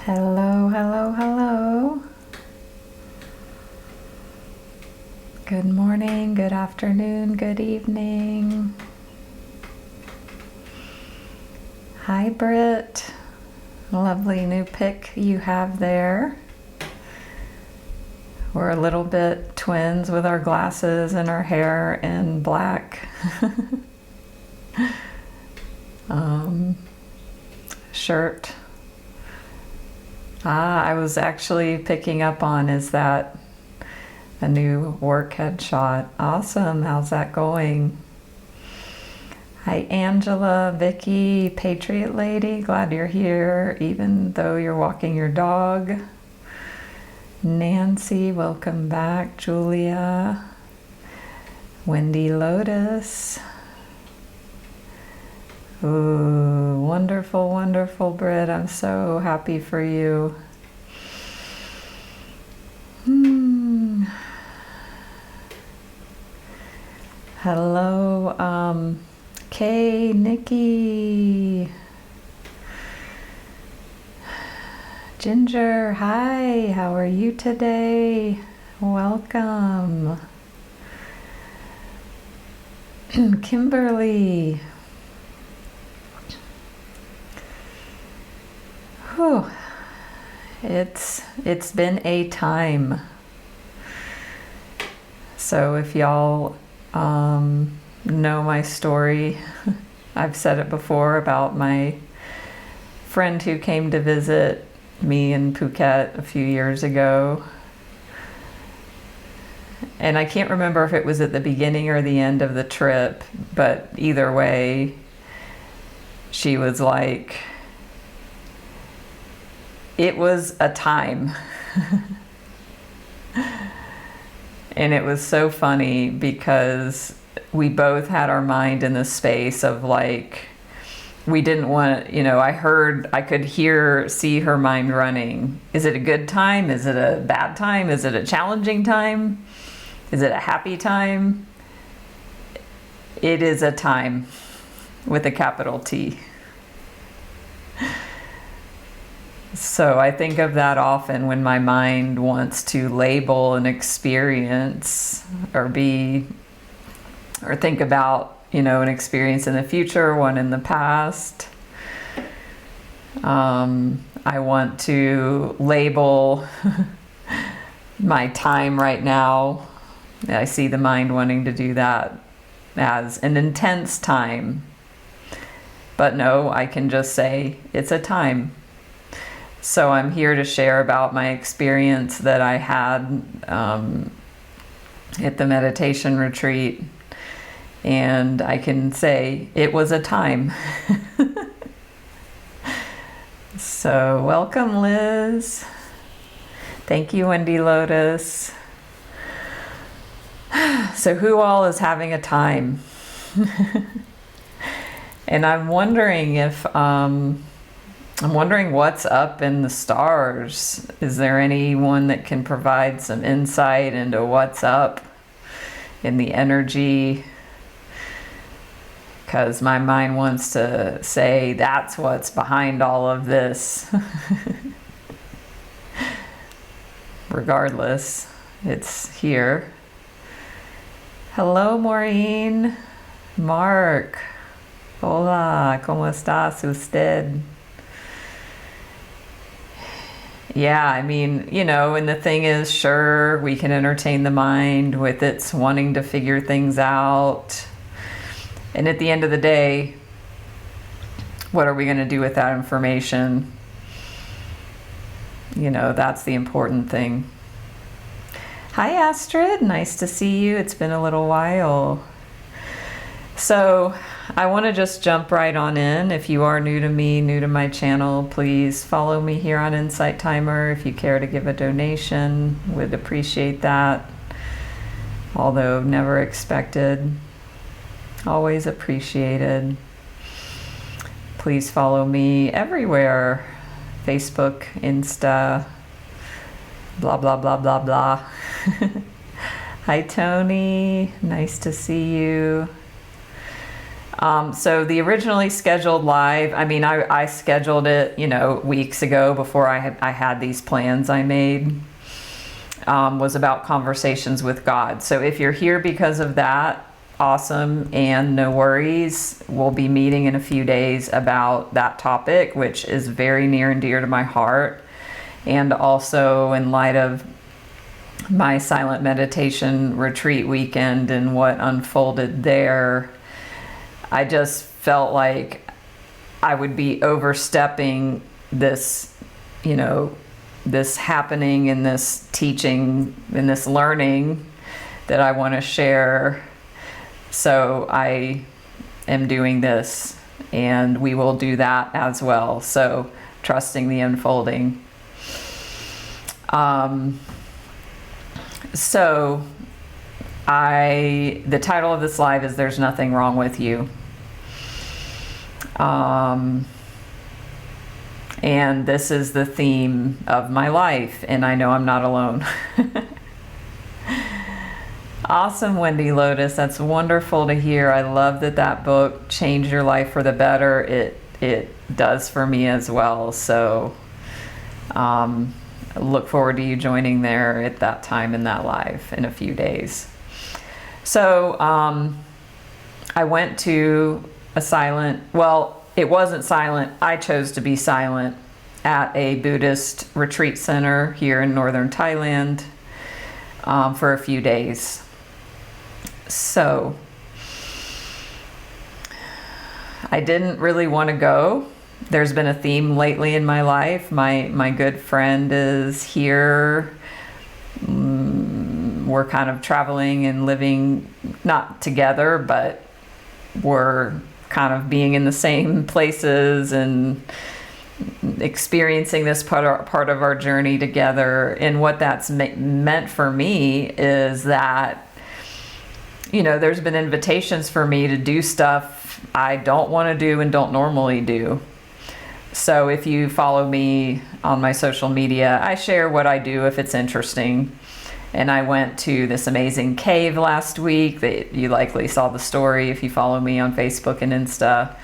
Hello, hello, hello. Good morning, good afternoon, good evening. Hi, Britt. Lovely new pic you have there. We're a little bit twins with our glasses and our hair in black. Shirt. I was actually picking up on, is that a new work headshot? Awesome, how's that going? Hi Angela, Vicky, Patriot Lady, glad you're here even though you're walking your dog. Nancy, welcome back. Julia, Wendy Lotus. Ooh, wonderful, wonderful, Britt. I'm so happy for you. Hello, Kay, Nikki. Ginger, hi, how are you today? Welcome. Kimberly. Whew. It's been a time. So if y'all know my story, I've said it before about my friend who came to visit me in Phuket a few years ago. And I can't remember if it was at the beginning or the end of the trip, but either way, she was like, it was a time. And it was so funny because we both had our mind in the space of like, we didn't want, I could see her mind running. Is it a good time? Is it a bad time? Is it a challenging time? Is it a happy time? It is a time with a capital T. So I think of that often when my mind wants to label an experience or think about, an experience in the future, one in the past. I want to label my time right now. I see the mind wanting to do that as an intense time. But no, I can just say it's a time. So I'm here to share about my experience that I had at the meditation retreat. And I can say it was a time. So welcome, Liz. Thank you, Wendy Lotus. So who all is having a time? And I'm wondering what's up in the stars. Is there anyone that can provide some insight into what's up in the energy? Because my mind wants to say that's what's behind all of this. Regardless, it's here. Hello, Maureen. Mark. Hola, ¿cómo estás usted? Yeah, and the thing is, sure, we can entertain the mind with its wanting to figure things out. And at the end of the day, what are we going to do with that information? That's the important thing. Hi, Astrid. Nice to see you. It's been a little while. So I want to just jump right on in. If you are new to me, new to my channel, please follow me here on Insight Timer. If you care to give a donation, would appreciate that. Although never expected, always appreciated. Please follow me everywhere. Facebook, Insta, blah, blah, blah, blah, blah. Hi, Tony. Nice to see you. So the originally scheduled live, I mean, I scheduled it, weeks ago before I had these plans I made, was about conversations with God. So if you're here because of that, awesome, and no worries. We'll be meeting in a few days about that topic, which is very near and dear to my heart. And also in light of my silent meditation retreat weekend and what unfolded there, I just felt like I would be overstepping this, this happening and this teaching and this learning that I want to share. So I am doing this, and we will do that as well. So trusting the unfolding. So the title of this live is There's Nothing Wrong with You. And this is the theme of my life, and I know I'm not alone. Awesome, Wendy Lotus. That's wonderful to hear. I love that book changed your life for the better. It does for me as well. So I look forward to you joining there at that time in that live in a few days. So I went to a silent, well, it wasn't silent. I chose to be silent at a Buddhist retreat center here in Northern Thailand for a few days. So I didn't really want to go. There's been a theme lately in my life. My good friend is here. We're kind of traveling and living, not together, but we're kind of being in the same places and experiencing this part of our journey together. And what that's meant for me is that, there's been invitations for me to do stuff I don't want to do and don't normally do. So if you follow me on my social media, I share what I do if it's interesting. And I went to this amazing cave last week that you likely saw the story if you follow me on Facebook and Insta.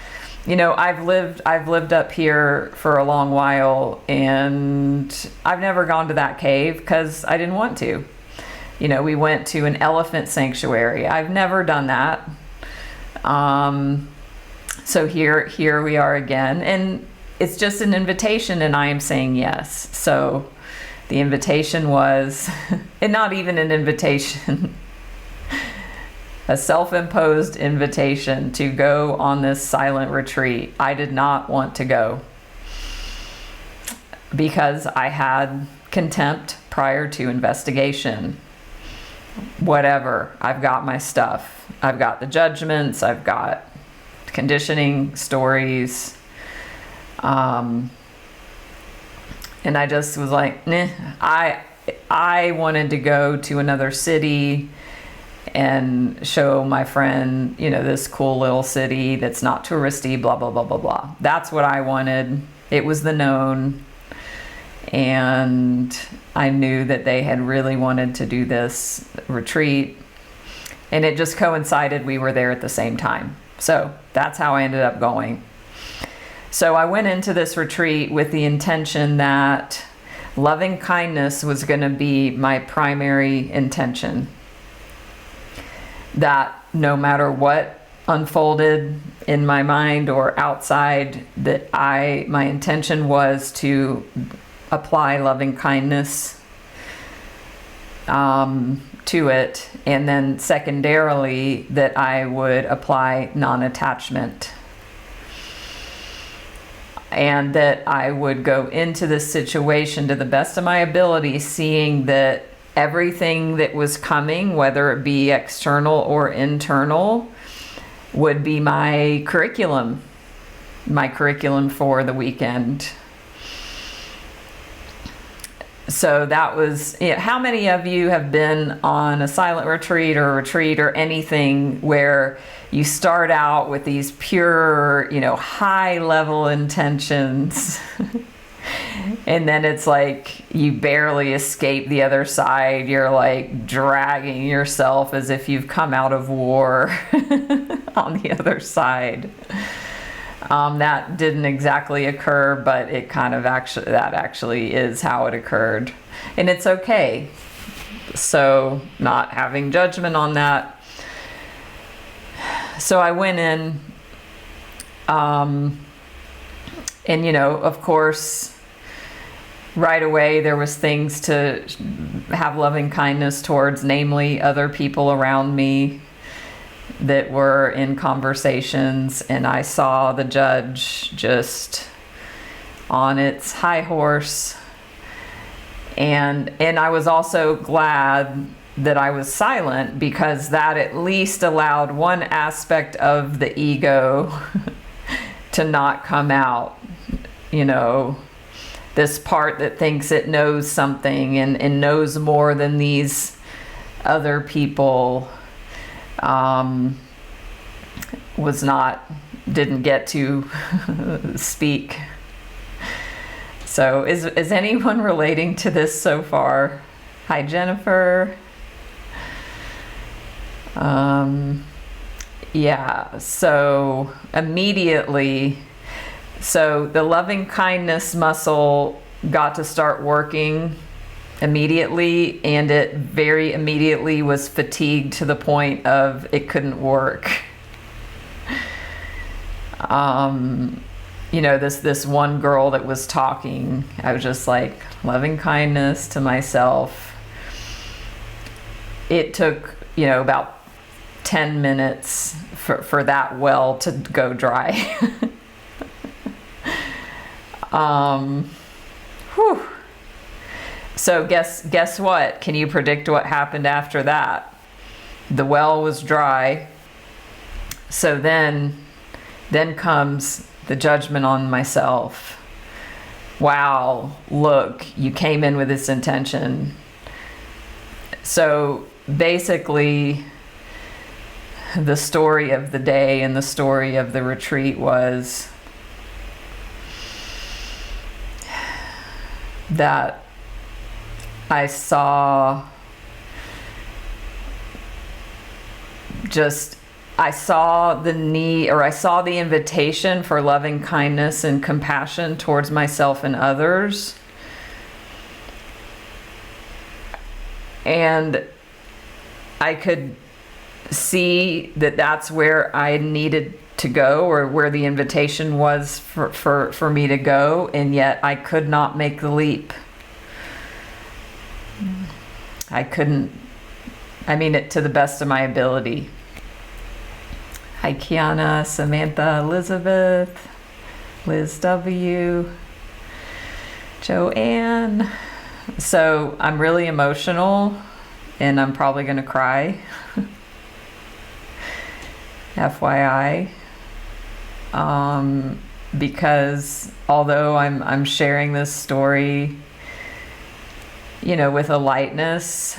I've lived up here for a long while, and I've never gone to that cave because I didn't want to. We went to an elephant sanctuary. I've never done that. So here we are again, and it's just an invitation, and I am saying yes. So the invitation was, and not even an invitation, a self-imposed invitation to go on this silent retreat. I did not want to go because I had contempt prior to investigation. Whatever, I've got my stuff. I've got the judgments, I've got conditioning stories. And I just was like, nah. I wanted to go to another city and show my friend, this cool little city that's not touristy, blah, blah, blah, blah, blah. That's what I wanted. It was the known. And I knew that they had really wanted to do this retreat. And it just coincided we were there at the same time. So that's how I ended up going. So I went into this retreat with the intention that loving kindness was going to be my primary intention. That no matter what unfolded in my mind or outside, that my intention was to apply loving kindness to it, and then secondarily that I would apply non-attachment. And that I would go into this situation to the best of my ability, seeing that everything that was coming, whether it be external or internal, would be my curriculum for the weekend. So that was, how many of you have been on a silent retreat or anything where you start out with these pure, high level intentions And then it's like you barely escape the other side. You're like dragging yourself as if you've come out of war on the other side. That didn't exactly occur, but it kind of actually is how it occurred. And it's okay. So not having judgment on that. So I went in, and of course, right away there was things to have loving kindness towards, namely other people around me that were in conversations, and I saw the judge just on its high horse, and I was also glad that I was silent, because that at least allowed one aspect of the ego to not come out, this part that thinks it knows something and knows more than these other people, didn't get to speak. So is anyone relating to this so far? Hi, Jennifer. Yeah, so immediately, the loving kindness muscle got to start working immediately, and it very immediately was fatigued to the point of it couldn't work. This one girl that was talking, I was just like, loving kindness to myself. It took, about 10 minutes for that well to go dry. Whew. So guess what? Can you predict what happened after that? The well was dry. So then comes the judgment on myself. Wow, look, you came in with this intention. So basically, the story of the day and the story of the retreat was that I saw the need, or I saw the invitation for loving kindness and compassion towards myself and others. And I could see that that's where I needed to go, or where the invitation was for me to go, and yet I could not make the leap. I couldn't. I mean it to the best of my ability. Hi, Kiana, Samantha, Elizabeth, Liz W, Joanne. So I'm really emotional, and I'm probably going to cry. FYI. Because although I'm sharing this story, with a lightness,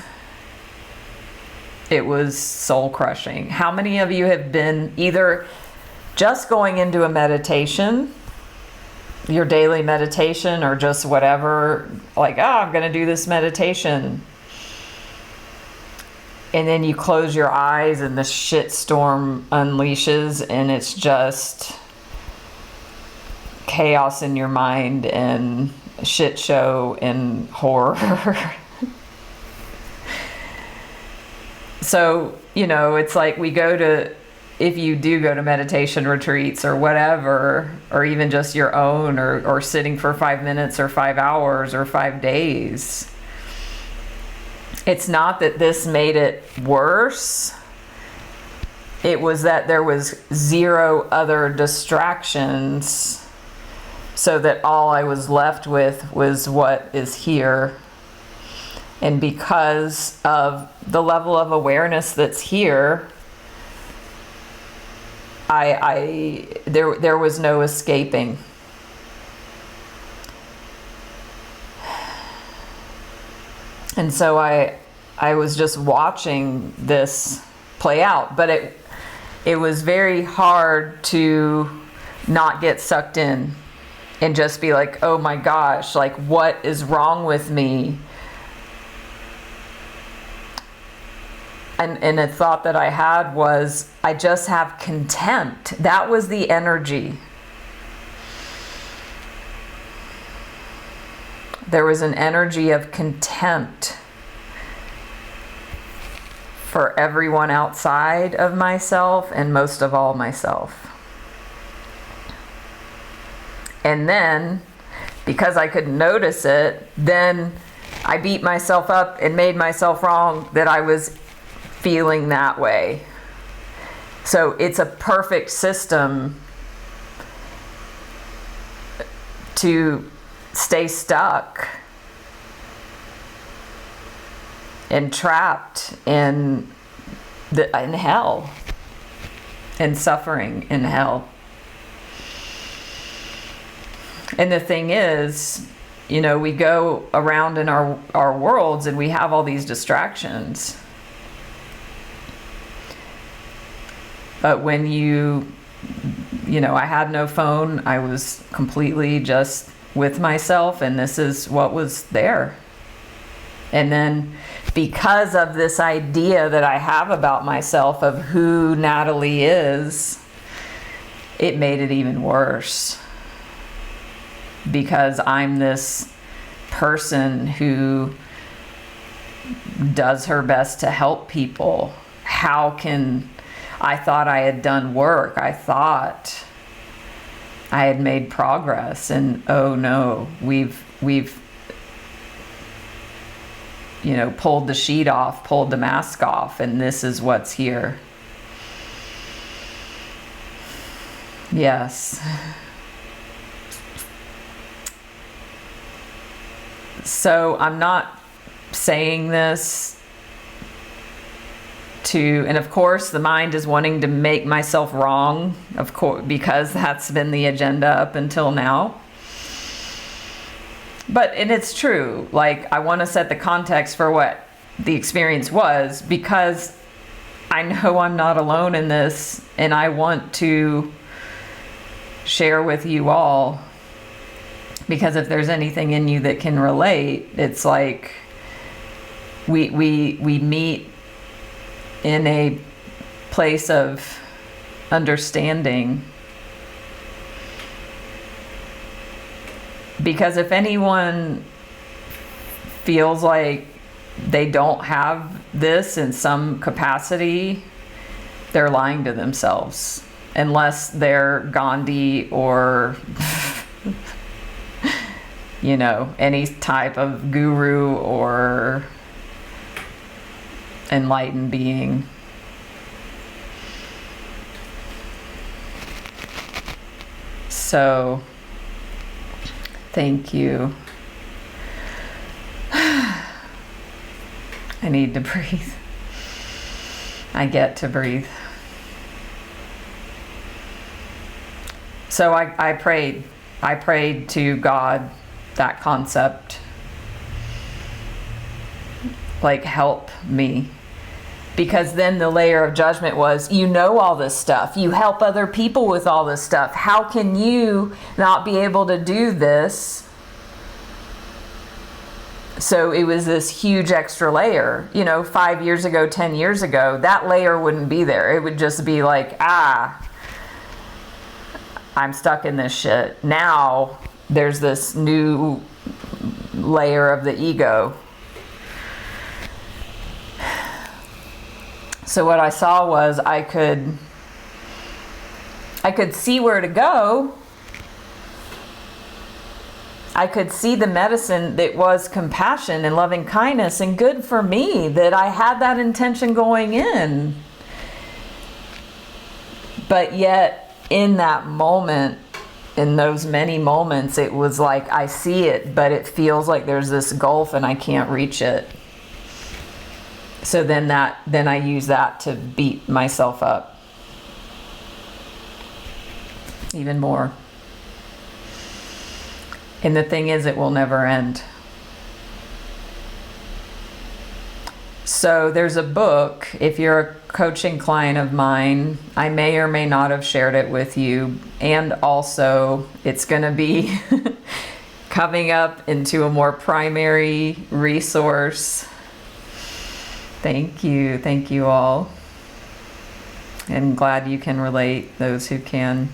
it was soul crushing. How many of you have been either just going into a meditation, your daily meditation, or just whatever, like, I'm going to do this meditation, and then you close your eyes and the shit storm unleashes, and it's just chaos in your mind and shit show and horror. So, it's like if you do go to meditation retreats or whatever, or even just your own, or sitting for 5 minutes or 5 hours or 5 days, it's not that this made it worse. It was that there was zero other distractions, so that all I was left with was what is here. And because of the level of awareness that's here, there was no escaping. And so I was just watching this play out, but it was very hard to not get sucked in. and just be like, oh my gosh, like what is wrong with me? And a thought that I had was, I just have contempt. That was the energy. There was an energy of contempt for everyone outside of myself, and most of all myself. And then, because I could notice it, then I beat myself up and made myself wrong that I was feeling that way. So it's a perfect system to stay stuck and trapped in hell and suffering in hell. And the thing is, you know, we go around in our worlds and we have all these distractions. But when you know, I had no phone, I was completely just with myself, and this is what was there. And then because of this idea that I have about myself of who Natalie is, it made it even worse. Because I'm this person who does her best to help people. I thought I had done work. I thought I had made progress, and oh no, we've you know, pulled the sheet off, pulled the mask off, and this is what's here. Yes. So I'm not saying this and of course the mind is wanting to make myself wrong, of course, because that's been the agenda up until now. And it's true, like I want to set the context for what the experience was, because I know I'm not alone in this, and I want to share with you all, because if there's anything in you that can relate, it's like we meet in a place of understanding. Because if anyone feels like they don't have this in some capacity, they're lying to themselves. Unless they're Gandhi or you know, any type of guru or enlightened being. So, thank you. I need to breathe. I get to breathe. So I prayed. I prayed to God that concept. Like, help me. Because then the layer of judgment was, you know all this stuff. You help other people with all this stuff. How can you not be able to do this? So it was this huge extra layer. You know, 5 years ago, 10 years ago, that layer wouldn't be there. It would just be like, I'm stuck in this shit. Now there's this new layer of the ego. So what I saw was I could see where to go. I could see the medicine that was compassion and loving kindness, and good for me that I had that intention going in. But yet in that moment, in those many moments, it was like I see it, but it feels like there's this gulf and I can't reach it. So then I use that to beat myself up even more. And the thing is, it will never end. So there's a book, if you're a coaching client of mine, I may or may not have shared it with you. And also it's going to be coming up into a more primary resource. Thank you. Thank you all. And glad you can relate, those who can.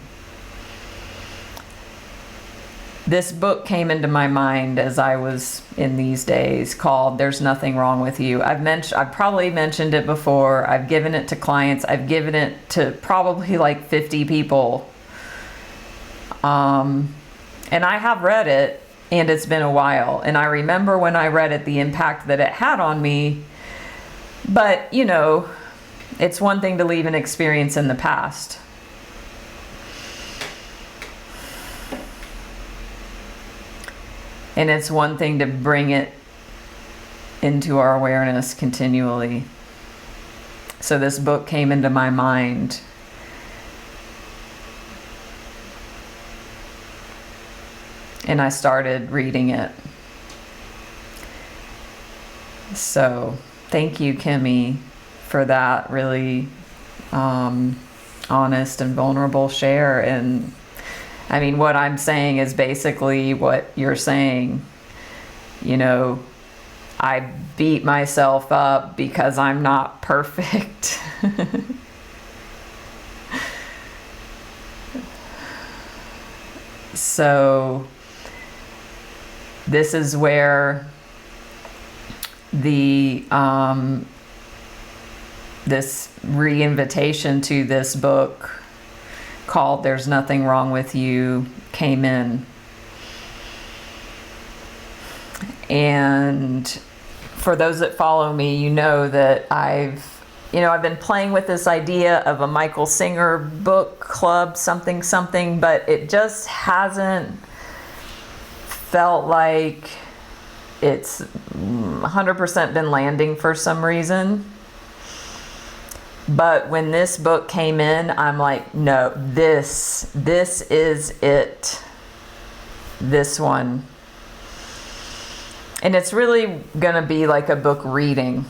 This book came into my mind as I was in these days, called There's Nothing Wrong With You. I've probably mentioned it before. I've given it to clients. I've given it to probably like 50 people. And I have read it, and it's been a while. And I remember when I read it, the impact that it had on me. But, you know, it's one thing to leave an experience in the past. And it's one thing to bring it into our awareness continually. So this book came into my mind. And I started reading it. So thank you, Kimmy, for that really honest and vulnerable share. And I mean, what I'm saying is basically what you're saying. You know, I beat myself up because I'm not perfect. So this is where the this re-invitation to this book called There's Nothing Wrong With You came in. And for those that follow me, you know that I've been playing with this idea of a Michael Singer book club, something, but it just hasn't felt like it's 100% been landing for some reason. But when this book came in, I'm like, no, this is it. This one. And it's really going to be like a book reading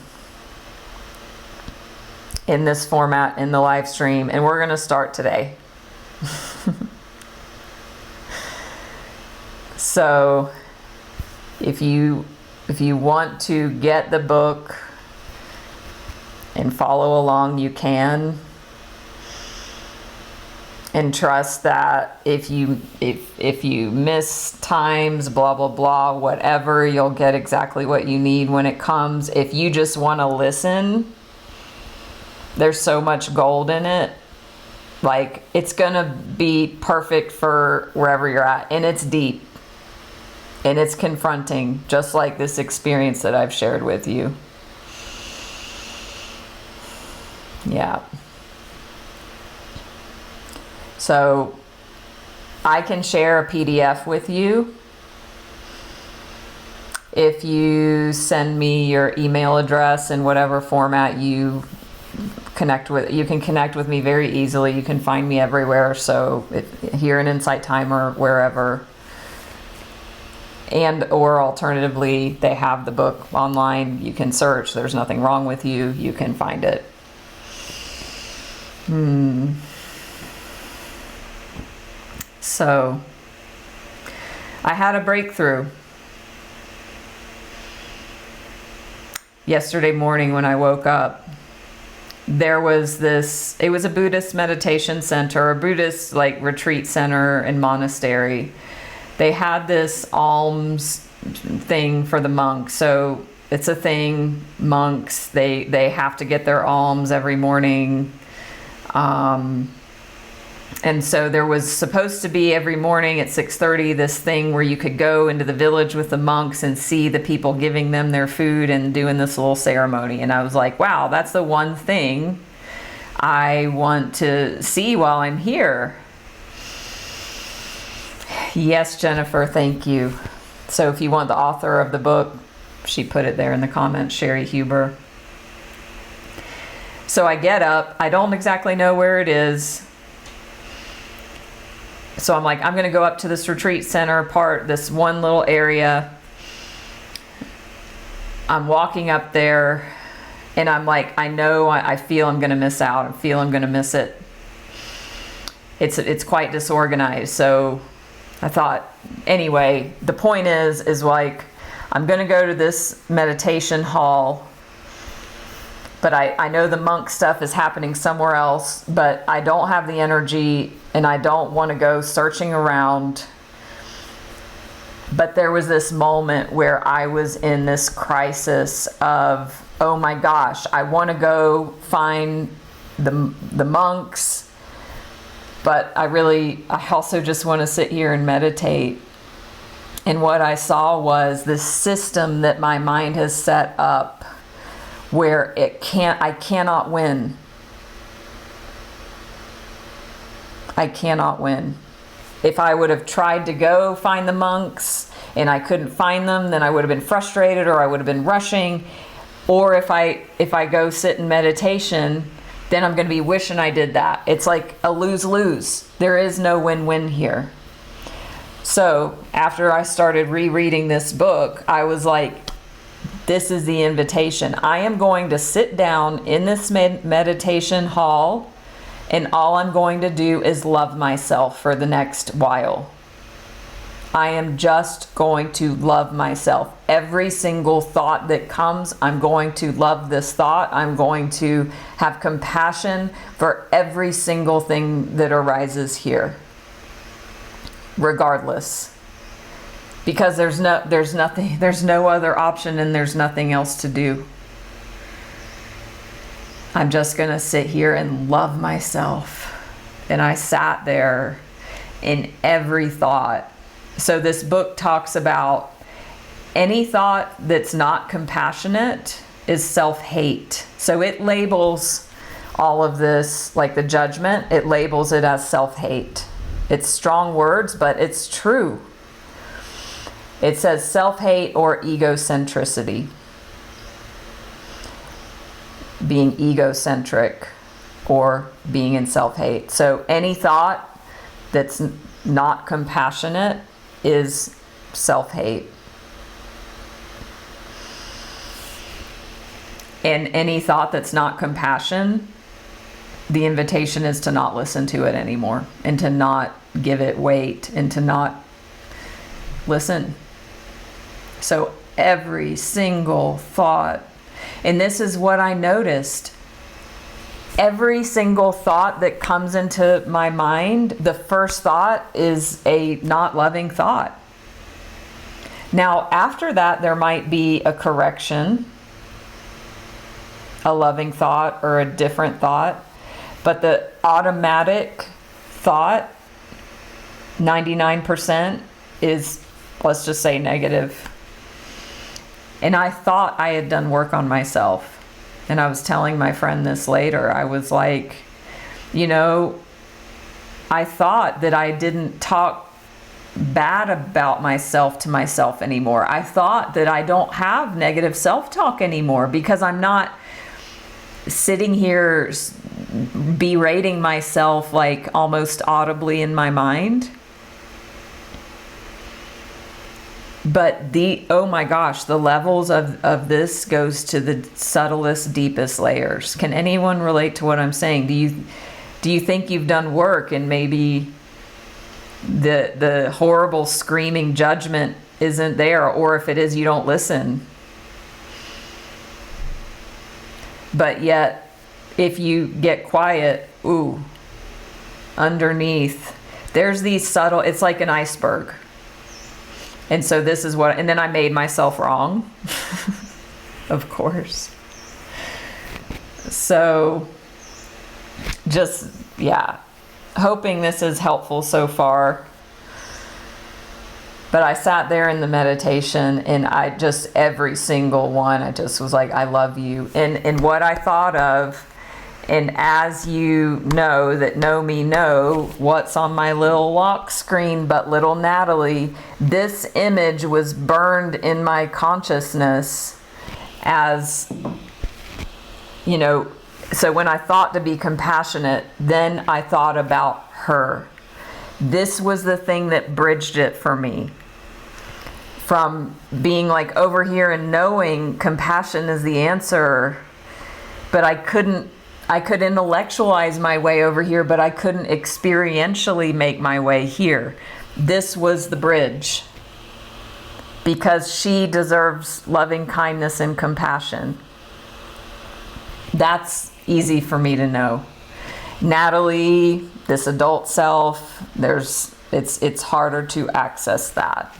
in this format in the live stream. And we're going to start today. So if you want to get the book and follow along, you can. And trust that if you miss times, blah, blah, blah, whatever, you'll get exactly what you need when it comes. If you just want to listen, there's so much gold in it. Like, it's going to be perfect for wherever you're at. And it's deep. And it's confronting, just like this experience that I've shared with you. Yeah. So I can share a PDF with you if you send me your email address in whatever format you connect with. You can connect with me very easily. You can find me everywhere. So here in Insight Timer, wherever. And or alternatively, they have the book online. You can search. There's Nothing Wrong With You. You can find it. So I had a breakthrough yesterday morning when I woke up. There was it was a Buddhist meditation center, a Buddhist like retreat center and monastery. They had this alms thing for the monks. So it's a thing, monks, they have to get their alms every morning. And so there was supposed to be every morning at 6:30 this thing where you could go into the village with the monks and see the people giving them their food and doing this little ceremony. And I was like, wow, that's the one thing I want to see while I'm here. Yes, Jennifer, thank you. So if you want the author of the book, she put it there in the comments, Cheri Huber. So I get up. I don't exactly know where it is. So I'm like, I'm going to go up to this retreat center part, this one little area. I'm walking up there And I'm like, I know, I feel I'm going to miss out. I feel I'm going to miss it. It's quite disorganized. So I thought, anyway, the point is like, I'm going to go to this meditation hall, but I know the monk stuff is happening somewhere else, but I don't have the energy and I don't want to go searching around. But there was this moment where I was in this crisis of, oh my gosh, I want to go find the monks, but I also just want to sit here and meditate. And what I saw was this system that my mind has set up where I cannot win. I cannot win. If I would have tried to go find the monks and I couldn't find them, then I would have been frustrated, or I would have been rushing. Or if I go sit in meditation, then I'm going to be wishing I did that. It's like a lose-lose. There is no win-win here. So after I started rereading this book, I was like, this is the invitation. I am going to sit down in this meditation hall, and all I'm going to do is love myself for the next while. I am just going to love myself. Every single thought that comes, I'm going to love this thought. I'm going to have compassion for every single thing that arises here, regardless. Because there's no other option, and there's nothing else to do. I'm just going to sit here and love myself. And I sat there in every thought. So this book talks about any thought that's not compassionate is self-hate. So it labels all of this, like the judgment, it labels it as self-hate. It's strong words, but it's true. It says self-hate or egocentricity. Being egocentric or being in self-hate. So any thought that's not compassionate is self-hate. And any thought that's not compassion, the invitation is to not listen to it anymore, and to not give it weight, and to not listen. So every single thought, and this is what I noticed, every single thought that comes into my mind, the first thought is a not loving thought. Now, after that, there might be a correction, a loving thought, or a different thought. But the automatic thought, 99% is, let's just say, negative. And I thought I had done work on myself. And I was telling my friend this later. I was like, I thought that I didn't talk bad about myself to myself anymore. I thought that I don't have negative self-talk anymore, because I'm not sitting here berating myself like almost audibly in my mind. But oh my gosh, the levels of this goes to the subtlest, deepest layers. Can anyone relate to what I'm saying? Do you think you've done work, and maybe the horrible screaming judgment isn't there, or if it is, you don't listen? But yet, if you get quiet, underneath, there's these subtle, it's like an iceberg. And so this is and then I made myself wrong, of course. So just, hoping this is helpful so far. But I sat there in the meditation, and every single one, I just was like, I love you. And what I thought of, and as you know that know me know what's on my little lock screen, but little Natalie, this image was burned in my consciousness as, so when I thought to be compassionate, then I thought about her. This was the thing that bridged it for me. From being like over here and knowing compassion is the answer, but I could intellectualize my way over here, but I couldn't experientially make my way here. This was the bridge, because she deserves loving kindness and compassion. That's easy for me to know. Natalie, this adult self, it's harder to access that.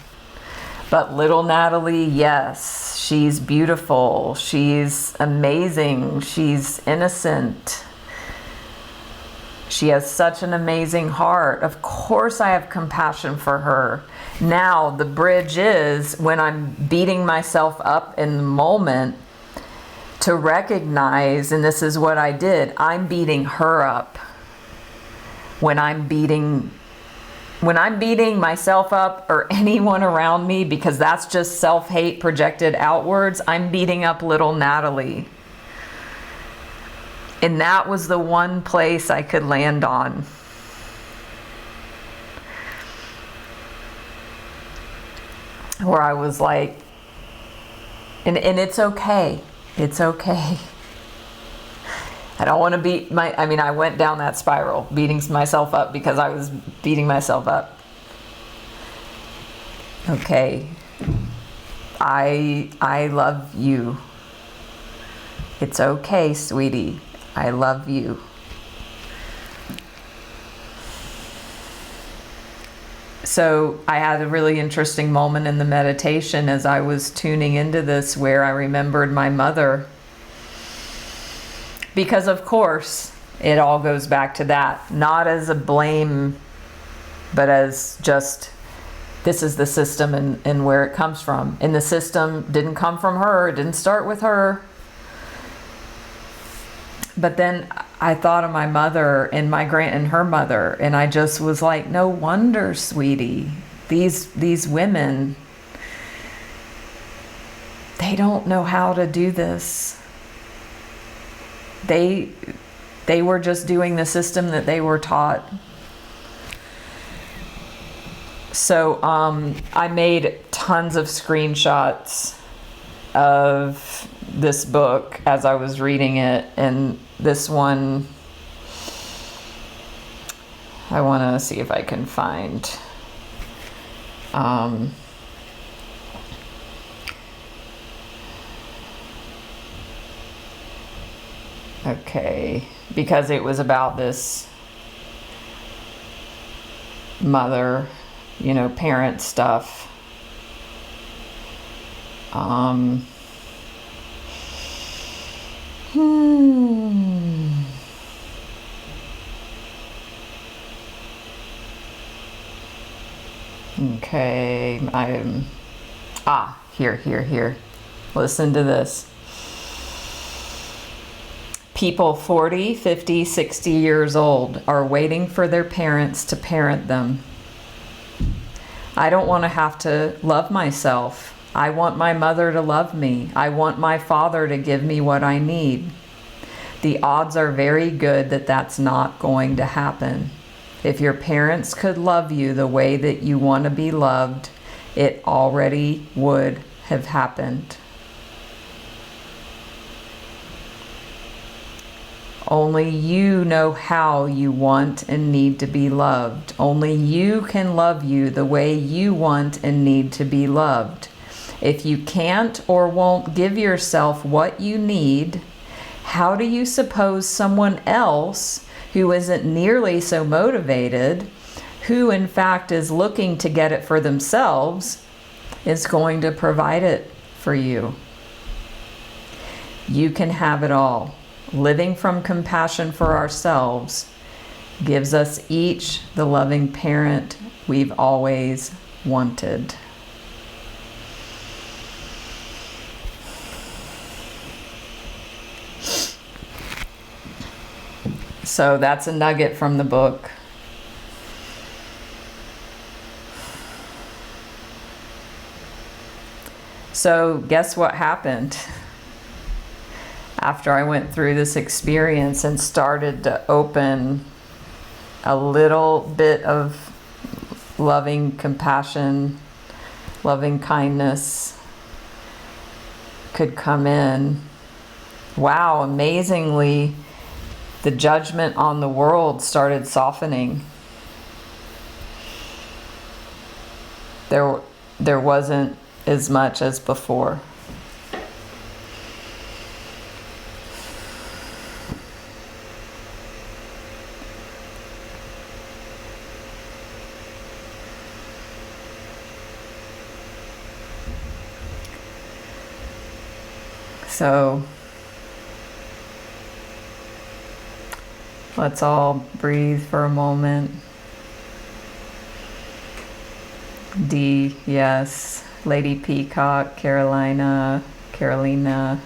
But little Natalie, yes, she's beautiful, she's amazing, she's innocent. She has such an amazing heart. Of course I have compassion for her. Now the bridge is, when I'm beating myself up in the moment, to recognize, and this is what I did, I'm beating her up. When I'm beating myself up, or anyone around me, because that's just self-hate projected outwards, I'm beating up little Natalie. And that was the one place I could land on. Where I was like, and it's okay. It's okay. I don't want to beat I went down that spiral, beating myself up because I was beating myself up. Okay. I love you. It's okay, sweetie. I love you. So I had a really interesting moment in the meditation as I was tuning into this, where I remembered my mother. Because of course, it all goes back to that. Not as a blame, but as just, this is the system and where it comes from. And the system didn't come from her, it didn't start with her. But then I thought of my mother and and her mother, and I just was like, no wonder, sweetie, these women, they don't know how to do this. They were just doing the system that they were taught. So I made tons of screenshots of this book as I was reading it, and this one I want to see if I can find. Okay, because it was about this mother, parent stuff. Okay, here. Listen to this. People 40, 50, 60 years old are waiting for their parents to parent them. I don't want to have to love myself. I want my mother to love me. I want my father to give me what I need. The odds are very good that that's not going to happen. If your parents could love you the way that you want to be loved, it already would have happened. Only you know how you want and need to be loved. Only you can love you the way you want and need to be loved. If you can't or won't give yourself what you need, how do you suppose someone else who isn't nearly so motivated, who in fact is looking to get it for themselves, is going to provide it for you? You can have it all. Living from compassion for ourselves gives us each the loving parent we've always wanted. So that's a nugget from the book. So guess what happened? After I went through this experience and started to open a little bit of loving compassion, loving kindness could come in, wow, amazingly, the judgment on the world started softening. There wasn't as much as before. So let's all breathe for a moment. D, yes. Lady Peacock, Carolina, Kimmy,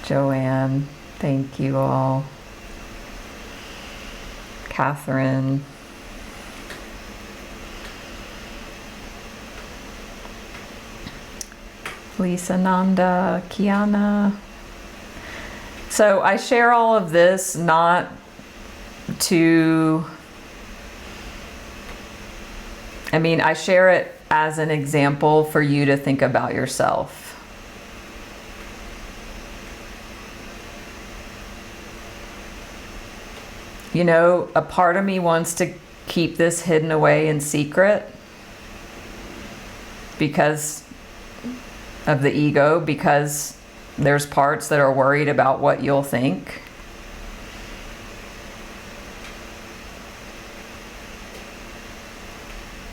Joanne, thank you all. Catherine. Lisa Nanda, Kiana. So I share all of this not to, I share it as an example for you to think about yourself. You know, a part of me wants to keep this hidden away in secret because of the ego, because there's parts that are worried about what you'll think.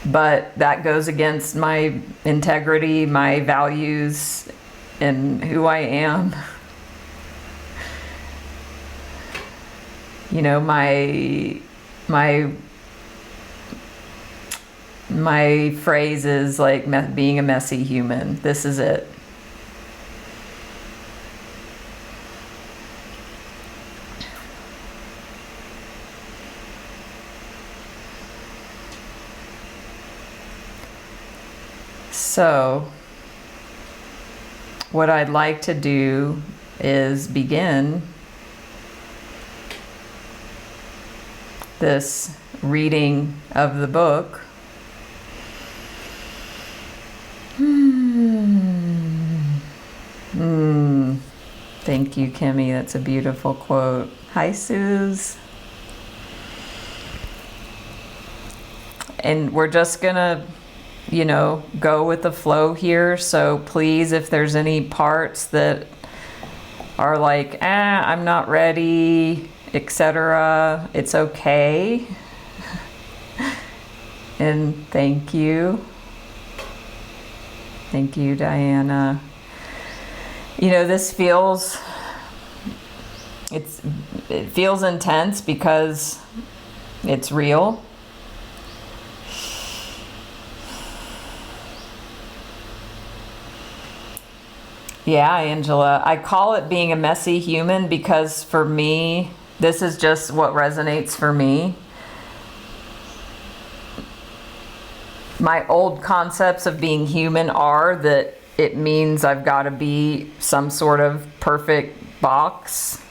But that goes against my integrity, my values, and who I am. You know, my phrase is like being a messy human. This is it. So, what I'd like to do is begin this reading of the book. Thank you, Kimmy. That's a beautiful quote. Hi, Suze. And we're just gonna, go with the flow here. So please, if there's any parts that are like, I'm not ready, etc., it's okay. And thank you. Thank you, Diana. This feels, it feels intense because it's real. Yeah, Angela, I call it being a messy human because for me, this is just what resonates for me. My old concepts of being human are that it means I've got to be some sort of perfect box.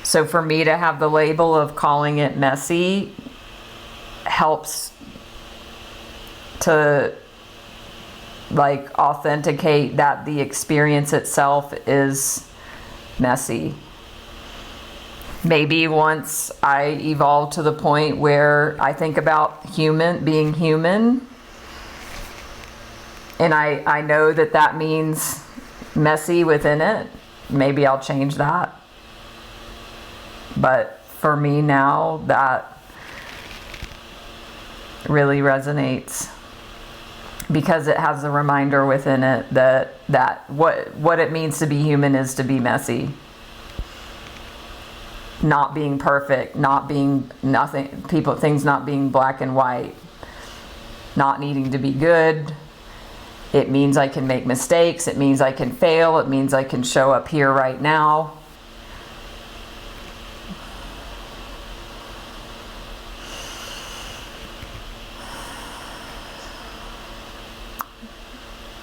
So for me to have the label of calling it messy helps to authenticate that the experience itself is messy. Maybe once I evolve to the point where I think about being human, and I know that means messy within it, maybe I'll change that. But for me now, that really resonates because it has a reminder within it that what it means to be human is to be messy. Not being perfect, not being things not being black and white, not needing to be good. It means I can make mistakes. It means I can fail. It means I can show up here right now.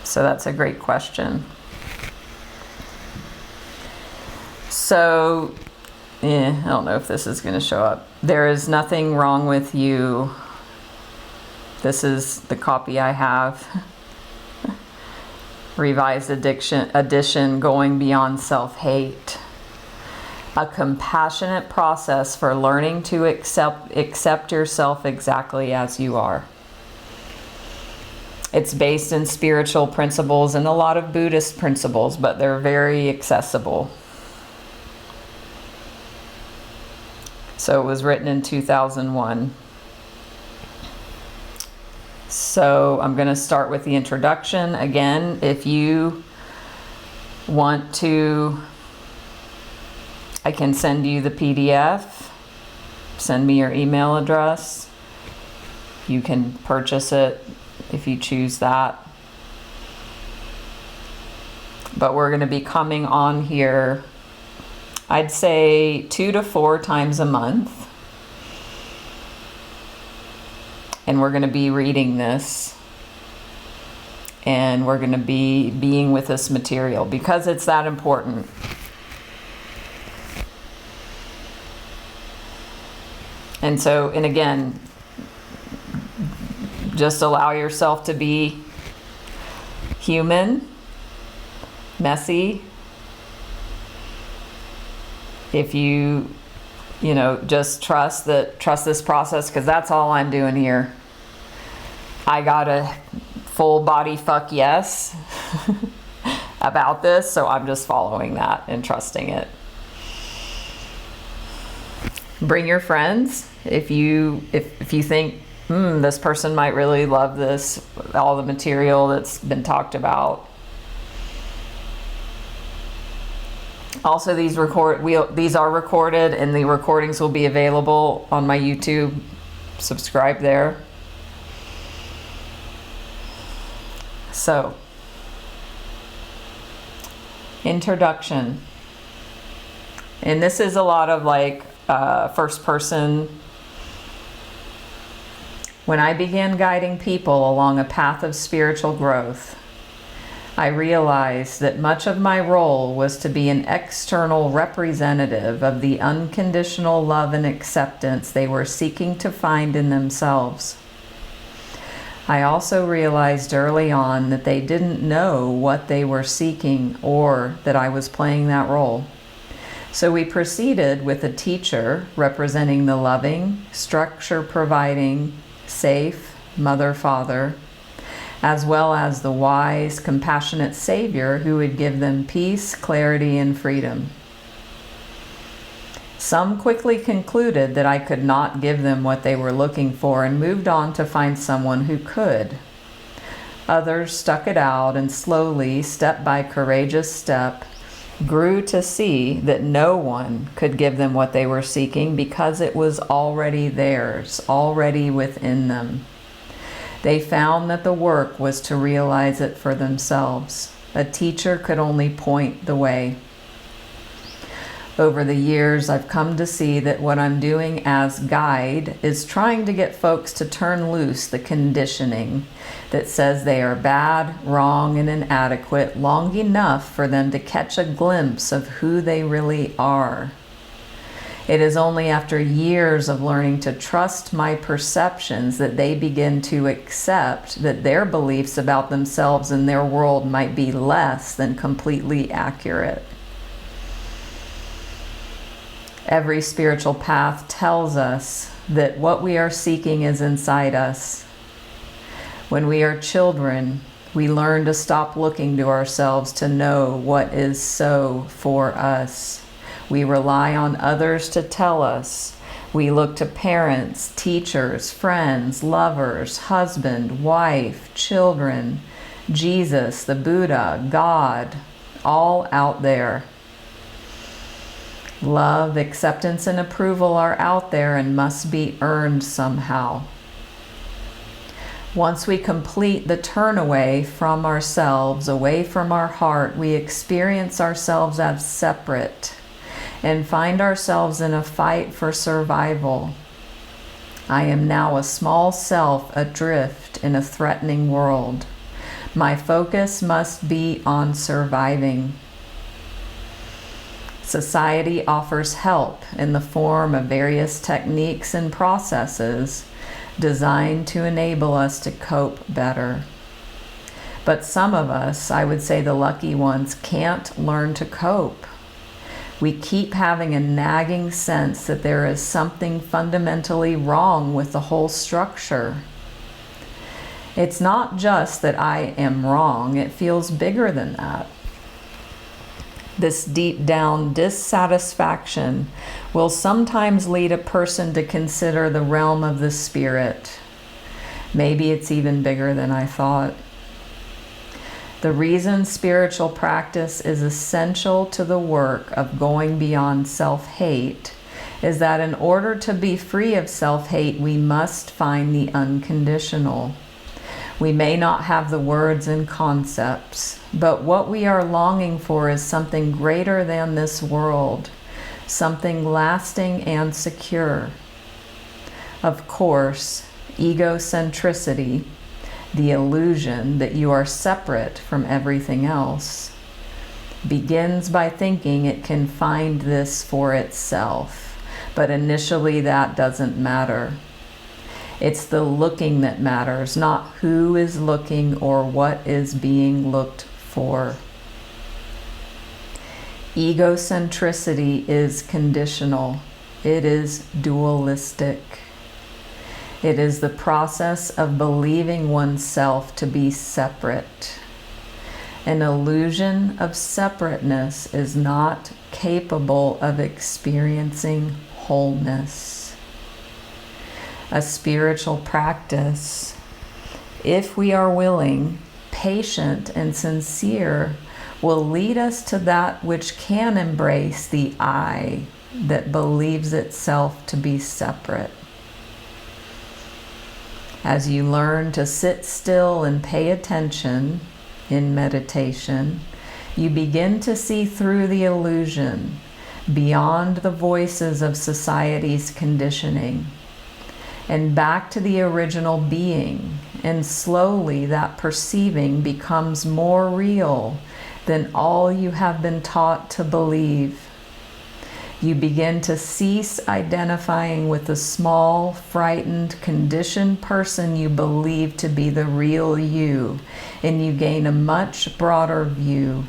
So that's a great question. So, I don't know if this is going to show up. There is nothing wrong with you. This is the copy I have. Revised edition, Going Beyond Self-Hate. A compassionate process for learning to accept yourself exactly as you are. It's based in spiritual principles and a lot of Buddhist principles, but they're very accessible. So it was written in 2001. So I'm going to start with the introduction. Again, if you want to, I can send you the PDF. Send me your email address. You can purchase it if you choose that. But we're going to be coming on here, I'd say 2 to 4 times a month. And we're going to be reading this. And we're going to be being with this material because it's that important. And so, and again, just allow yourself to be human, messy. If you just trust this process, because that's all I'm doing here. I got a full body fuck yes about this, so I'm just following that and trusting it. Bring your friends if you think this person might really love this, all the material that's been talked about. Also, these are recorded, and the recordings will be available on my YouTube. Subscribe there. So, introduction. And this is a lot of like first person. When I began guiding people along a path of spiritual growth, I realized that much of my role was to be an external representative of the unconditional love and acceptance they were seeking to find in themselves. I also realized early on that they didn't know what they were seeking or that I was playing that role. So we proceeded with a teacher representing the loving, structure-providing, safe mother-father, as well as the wise, compassionate Savior who would give them peace, clarity, and freedom. Some quickly concluded that I could not give them what they were looking for and moved on to find someone who could. Others stuck it out and slowly, step by courageous step, grew to see that no one could give them what they were seeking because it was already theirs, already within them. They found that the work was to realize it for themselves. A teacher could only point the way. Over the years, I've come to see that what I'm doing as guide is trying to get folks to turn loose the conditioning that says they are bad, wrong, and inadequate long enough for them to catch a glimpse of who they really are. It is only after years of learning to trust my perceptions that they begin to accept that their beliefs about themselves and their world might be less than completely accurate. Every spiritual path tells us that what we are seeking is inside us. When we are children, we learn to stop looking to ourselves to know what is so for us. We rely on others to tell us. We look to parents, teachers, friends, lovers, husband, wife, children, Jesus, the Buddha, God, all out there. Love, acceptance, and approval are out there and must be earned somehow. Once we complete the turn away from ourselves, away from our heart, we experience ourselves as separate and find ourselves in a fight for survival. I am now a small self adrift in a threatening world. My focus must be on surviving. Society offers help in the form of various techniques and processes designed to enable us to cope better. But some of us, I would say the lucky ones, can't learn to cope. We keep having a nagging sense that there is something fundamentally wrong with the whole structure. It's not just that I am wrong, it feels bigger than that. This deep down dissatisfaction will sometimes lead a person to consider the realm of the spirit. Maybe it's even bigger than I thought. The reason spiritual practice is essential to the work of going beyond self-hate is that in order to be free of self-hate, we must find the unconditional. We may not have the words and concepts, but what we are longing for is something greater than this world, something lasting and secure. Of course, egocentricity, the illusion that you are separate from everything else, begins by thinking it can find this for itself, but initially that doesn't matter. It's the looking that matters, not who is looking or what is being looked for. Egocentricity is conditional. It is dualistic. It is the process of believing oneself to be separate. An illusion of separateness is not capable of experiencing wholeness. A spiritual practice, if we are willing, patient, and sincere, will lead us to that which can embrace the I that believes itself to be separate. As you learn to sit still and pay attention in meditation, you begin to see through the illusion, beyond the voices of society's conditioning, and back to the original being, and slowly that perceiving becomes more real than all you have been taught to believe. You begin to cease identifying with the small, frightened, conditioned person you believe to be the real you, and you gain a much broader view.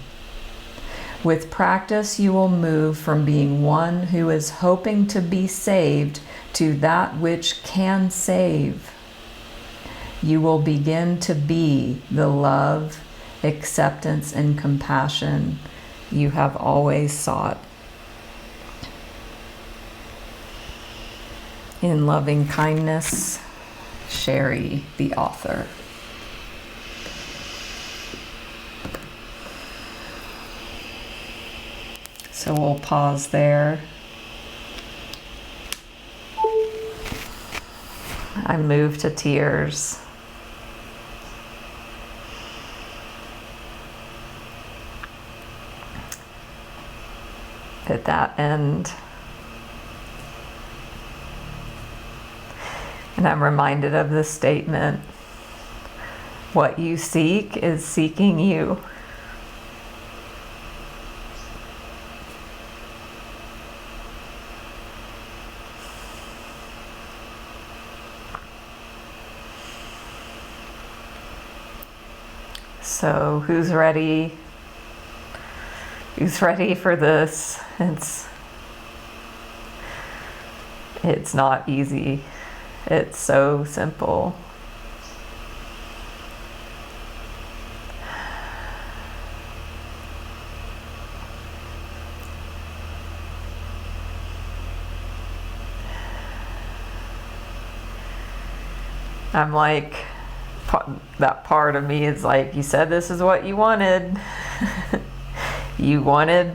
With practice, you will move from being one who is hoping to be saved to that which can save. You will begin to be the love, acceptance, and compassion you have always sought. In Loving Kindness, Cheri, the author. So we'll pause there. I move to tears. At that end. And I'm reminded of this statement, what you seek is seeking you. So who's ready? Who's ready for this? It's not easy. It's so simple. I'm like, that part of me is like, you said this is what you wanted. You wanted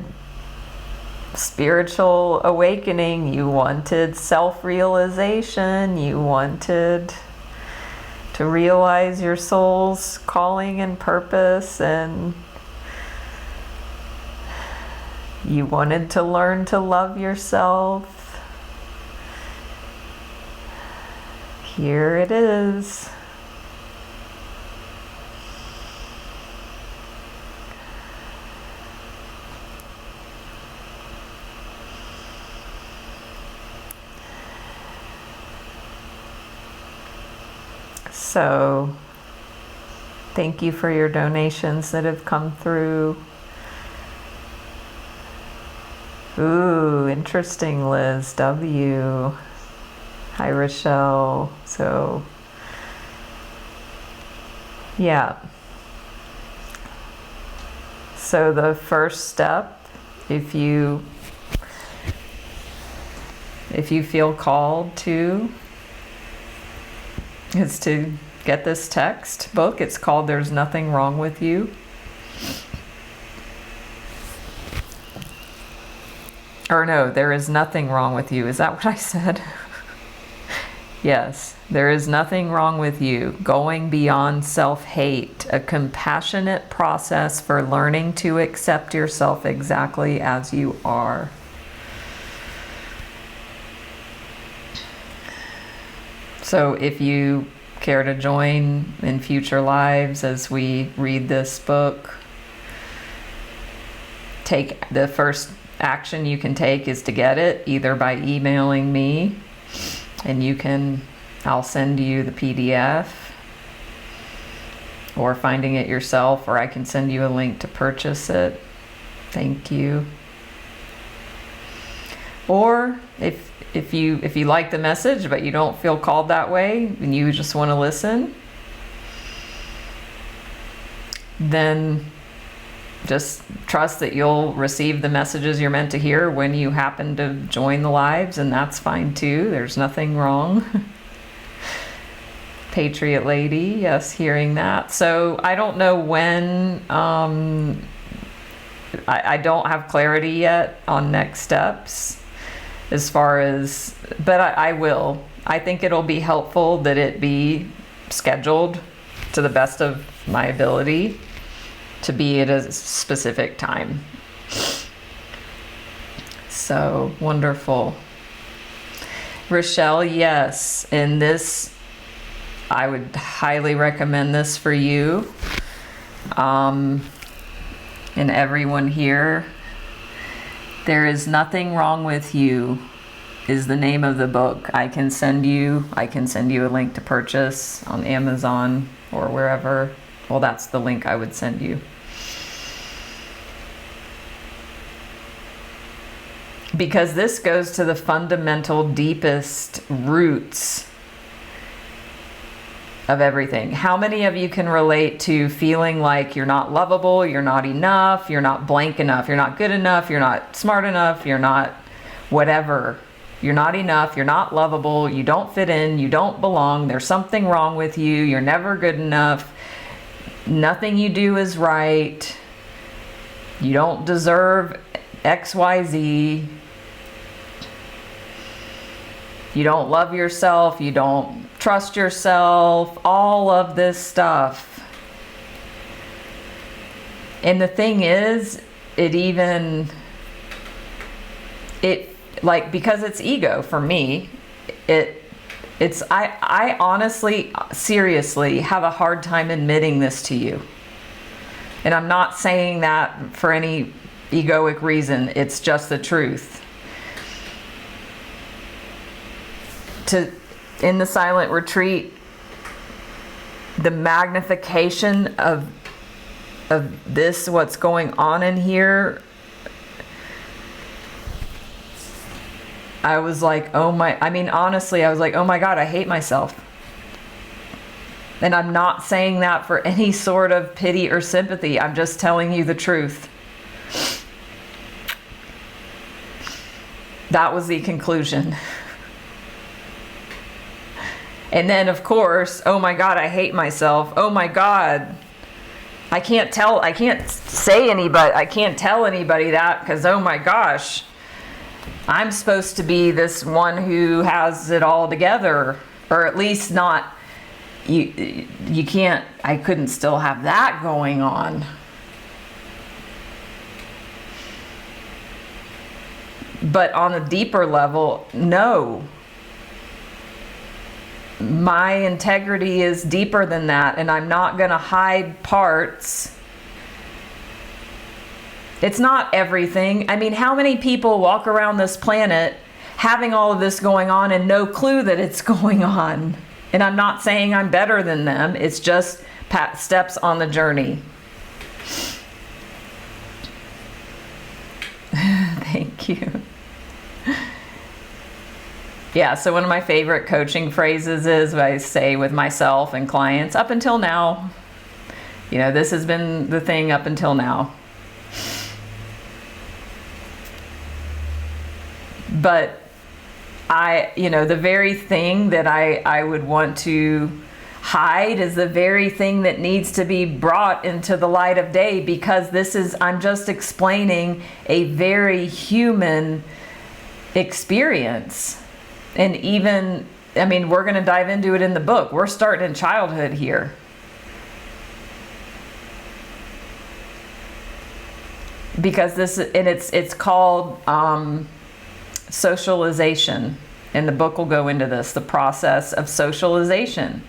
spiritual awakening, you wanted self-realization, you wanted to realize your soul's calling and purpose, and you wanted to learn to love yourself. Here it is. So Thank you for your donations that have come through. Ooh, interesting, Liz W. Hi, Rochelle. So, yeah. So the first step, if you feel called to, is to get this text book. It's called There's Nothing Wrong with You. Or no, There Is Nothing Wrong with You. Is that what I said? Yes, There Is Nothing Wrong with You. Going Beyond Self-Hate, a compassionate process for learning to accept yourself exactly as you are. So if you care to join in future lives as we read this book, take the first action you can take is to get it either by emailing me, and I'll send you the PDF, or finding it yourself, or I can send you a link to purchase it. Thank you. Or if you like the message but you don't feel called that way and you just want to listen, then just trust that you'll receive the messages you're meant to hear when you happen to join the lives, and that's fine too. There's nothing wrong. Patriot Lady, yes, hearing that. So I don't know when, I don't have clarity yet on next steps as far as, but I will. I think it'll be helpful that it be scheduled to the best of my ability to be at a specific time. So wonderful. Rochelle, yes, and this, I would highly recommend this for you and everyone here. There Is Nothing Wrong with You is the name of the book. I can send you a link to purchase on Amazon or wherever. Well, that's the link I would send you. Because this goes to the fundamental, deepest roots of everything. How many of you can relate to feeling like you're not lovable, you're not enough, you're not blank enough, you're not good enough, you're not smart enough, you're not whatever. You're not enough, you're not lovable, you don't fit in, you don't belong, there's something wrong with you, you're never good enough. Nothing you do is right. You don't deserve XYZ. You don't love yourself. You don't trust yourself. All of this stuff. And the thing is, because it's ego for me, I honestly, seriously have a hard time admitting this to you. And I'm not saying that for any egoic reason. It's just the truth. In the silent retreat, the magnification of this, what's going on in here, I was like, honestly, I was like, oh my God, I hate myself. And I'm not saying that for any sort of pity or sympathy. I'm just telling you the truth. That was the conclusion. And then, of course, oh my God, I hate myself. Oh my God. I can't tell anybody that, because oh my gosh, I'm supposed to be this one who has it all together, or at least not, you can't, I couldn't still have that going on. But on a deeper level, no. My integrity is deeper than that, and I'm not going to hide parts. It's not everything. I mean, how many people walk around this planet having all of this going on and no clue that it's going on? And I'm not saying I'm better than them. It's just steps on the journey. Thank you. Yeah, so one of my favorite coaching phrases is what I say with myself and clients up until now. This has been the thing up until now. But the very thing that I would want to hide is the very thing that needs to be brought into the light of day, because I'm just explaining a very human experience. And even, we're going to dive into it in the book. We're starting in childhood here. Because it's called socialization. And the book will go into this, the process of socialization.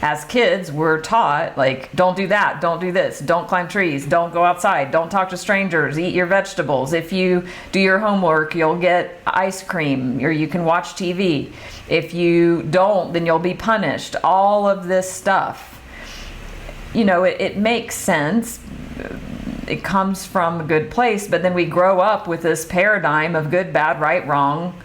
As kids, we're taught, don't do that, don't do this, don't climb trees, don't go outside, don't talk to strangers, eat your vegetables. If you do your homework, you'll get ice cream, or you can watch TV. If you don't, then you'll be punished. All of this stuff. It makes sense. It comes from a good place, but then we grow up with this paradigm of good, bad, right, wrong.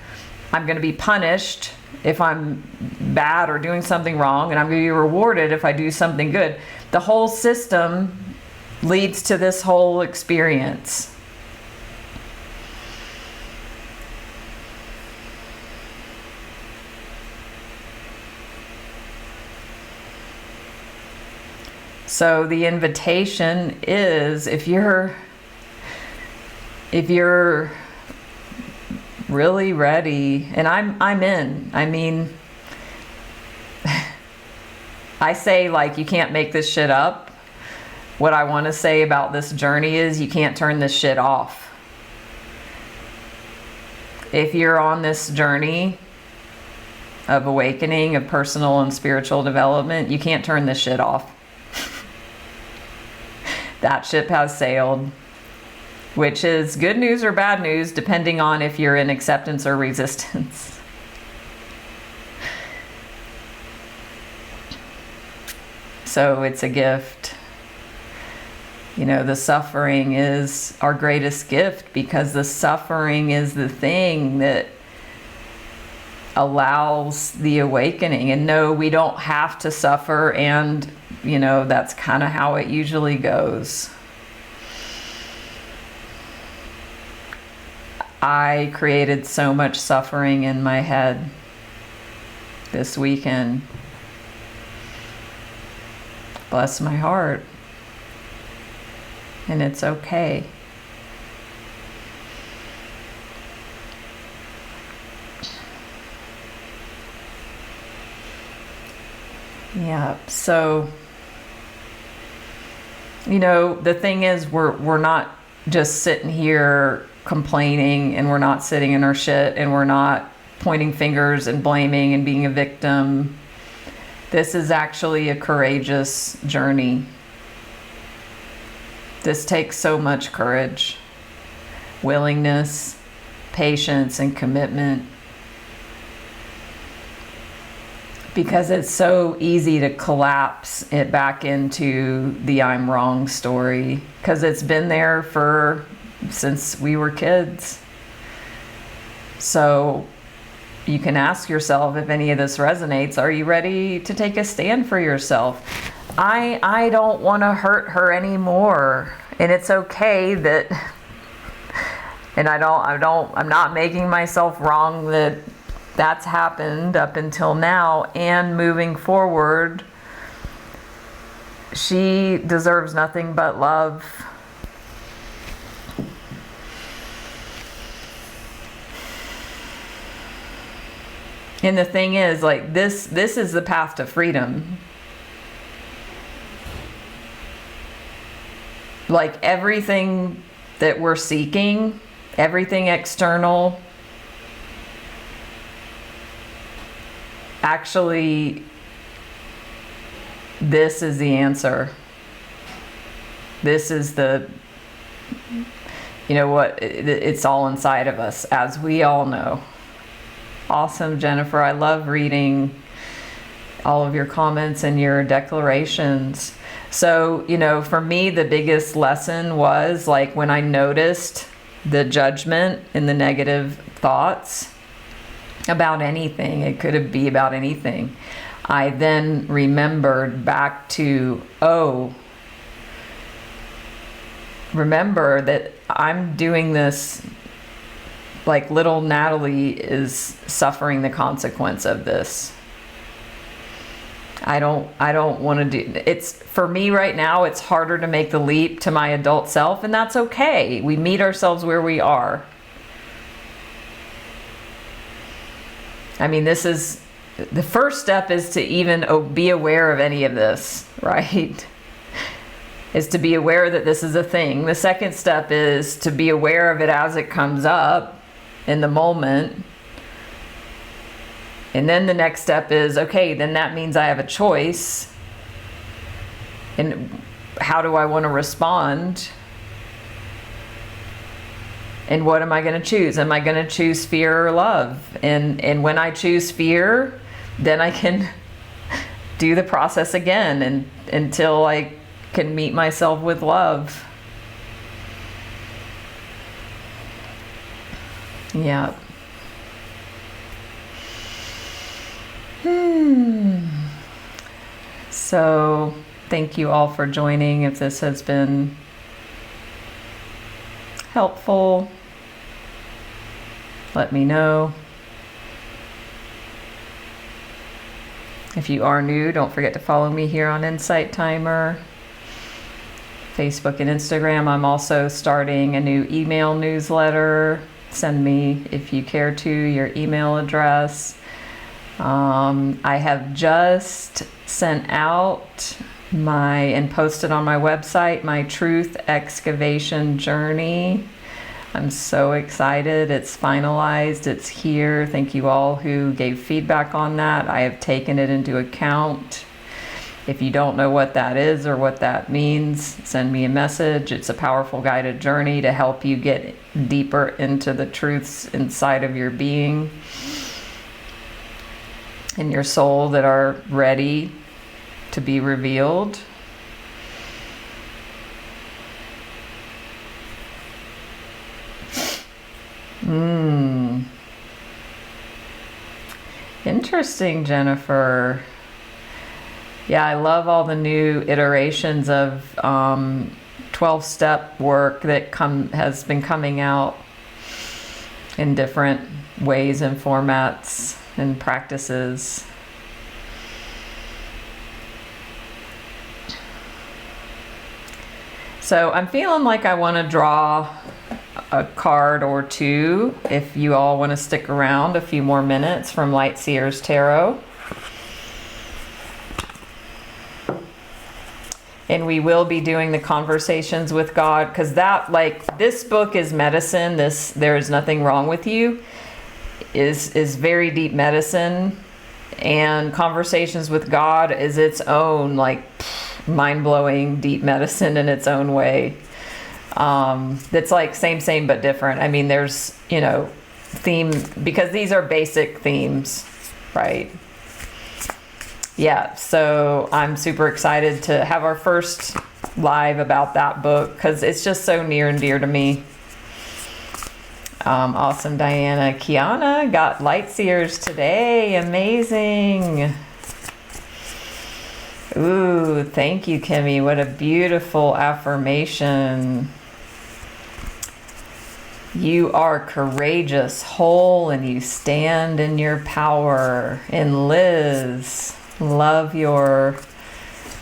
I'm going to be punished if I'm bad or doing something wrong, and I'm going to be rewarded if I do something good. The whole system leads to this whole experience. So the invitation is, if you're really ready, and I'm in. I say, you can't make this shit up. What I want to say about this journey is you can't turn this shit off. If you're on this journey of awakening, of personal and spiritual development, you can't turn this shit off. That ship has sailed. Which is good news or bad news, depending on if you're in acceptance or resistance. So it's a gift. The suffering is our greatest gift, because the suffering is the thing that allows the awakening. And no, we don't have to suffer, and that's kind of how it usually goes. I created so much suffering in my head this weekend. Bless my heart. And it's okay. Yeah, so, the thing is, we're not just sitting here complaining, and we're not sitting in our shit, and we're not pointing fingers and blaming and being a victim. This is actually a courageous journey. This takes so much courage, willingness, patience, and commitment. Because it's so easy to collapse it back into the I'm wrong story, because it's been there since we were kids. So you can ask yourself, if any of this resonates, are you ready to take a stand for yourself? I don't want to hurt her anymore, and it's okay that, and I'm not making myself wrong that that's happened up until now, and moving forward, she deserves nothing but love. And the thing is, this is the path to freedom. Everything that we're seeking, everything external, actually, this is the answer. This is it's all inside of us, as we all know. Awesome, Jennifer. I love reading all of your comments and your declarations. So, you know, for me, the biggest lesson was like when I noticed the judgment and the negative thoughts about anything, it could be about anything. I then remembered back to, oh, remember that I'm doing this, like little Natalie is suffering the consequence of this. I don't want to do, it's, for me right now, it's harder to make the leap to my adult self, and that's okay. We meet ourselves where we are. I mean, this is, the first step is to even be aware of any of this, right? Is to be aware that this is a thing. The second step is to be aware of it as it comes up in the moment. And then the next step is, okay, then that means I have a choice. And how do I want to respond? And what am I going to choose? Am I going to choose fear or love? And when I choose fear, then I can do the process again and until I can meet myself with love. Yeah. So thank you all for joining. If this has been helpful, let me know. If you are new, don't forget to follow me here on Insight Timer, Facebook and Instagram. I'm also starting a new email newsletter. Send me, if you care to, your email address. I have just sent out and posted on my website my truth excavation journey. I'm so excited. It's finalized. It's here. Thank you all who gave feedback on that. I have taken it into account. If you don't know what that is or what that means, send me a message. It's a powerful guided journey to help you get deeper into the truths inside of your being and your soul that are ready to be revealed. Interesting, Jennifer. Yeah, I love all the new iterations of 12-step work that has been coming out in different ways and formats and practices. So I'm feeling like I want to draw a card or two, if you all want to stick around a few more minutes, from Light Seers Tarot. And we will be doing the Conversations with God, because that, like, this book is medicine. This There Is Nothing Wrong with You is very deep medicine, and Conversations with God is its own, like, mind-blowing deep medicine in its own way. That's like same but different. I mean, there's, you know, theme, because these are basic themes, right? Yeah, so I'm super excited to have our first live about that book, because it's just so near and dear to me. Awesome, Diana. Kiana got Light Seers today. Amazing. Ooh, thank you, Kimmy. What a beautiful affirmation. You are courageous, whole, and you stand in your power. And Liz, love your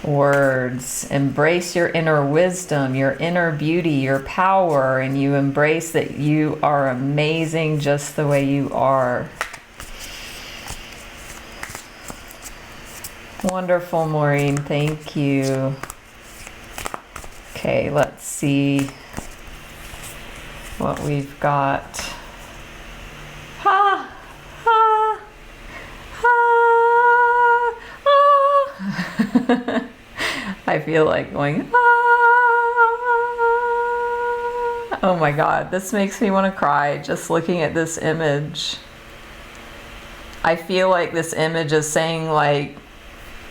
words. Embrace your inner wisdom, your inner beauty, your power, and you embrace that you are amazing just the way you are. Wonderful, Maureen. Thank you. Okay, let's see what we've got. Ha! Ha! Ha! Ah! I feel like going, ah! Oh my God, this makes me want to cry just looking at this image. I feel like this image is saying, like,